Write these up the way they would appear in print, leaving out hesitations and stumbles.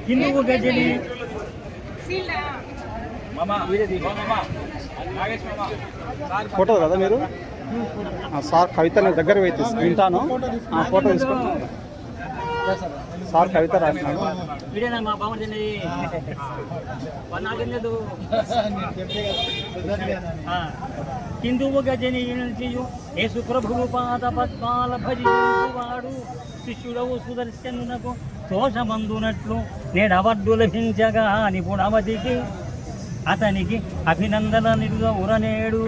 హిందువు గజని ఫోటో కదా మీరు సార్ కవిత దగ్గర పోయి వింటాను ఫోటో తీసుకుంటాను సార్ కవిత రాసినాడు వీడేనా మా బాగుంటుంది హిందువు గజని ఏ సుప్రభువు పాద పద్మాల భజించువాడు శిష్యుడవు సుదర్శనునకు దోషమందునట్లు నేడవడ్డు లభించగా నిపుణవతికి అతనికి అభినందన నిరుద ఉరనేడు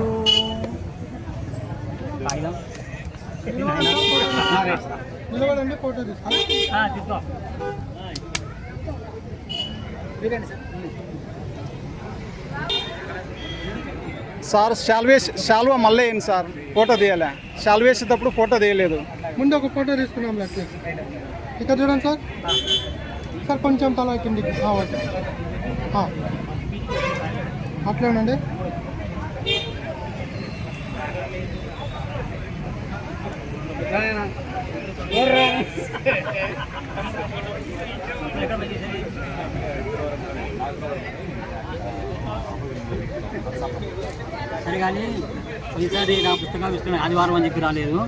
సార్ శాల్వా మళ్ళీ అయింది సార్ ఫోటో తీయాలి శాల్వ వేసేటప్పుడు ఫోటో తీయలేదు ముందు ఒక ఫోటో తీసుకున్నాం లెక్క ఇక్కడ చూడండి సార్ సార్ కొంచెం తల కిందికి ఓకే అట్లేనండి సరే కానీ ఈసారి నా పుస్తకాలు ఇస్తున్నాయి ఆదివారం అని చెప్పి రాలేదు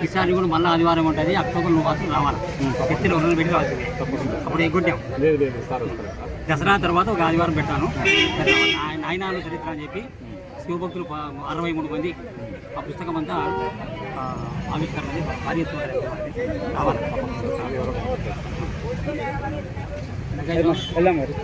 ఈసారి కూడా మళ్ళీ ఆదివారం ఉంటుంది అక్టోబర్ మాసం రావాలి ఎత్తిన 2 రోజులు పెట్టి రావాల్సింది అప్పుడు ఎగ్గొట్టాం దసరా తర్వాత ఒక ఆదివారం పెట్టాను నాయనాలు చరిత్ర అని చెప్పి శివభక్తులు 63 మంది ఆ పుస్తకం అంతా ఆవిష్కరణ భారీ రావాలి వెళ్ళాం మరి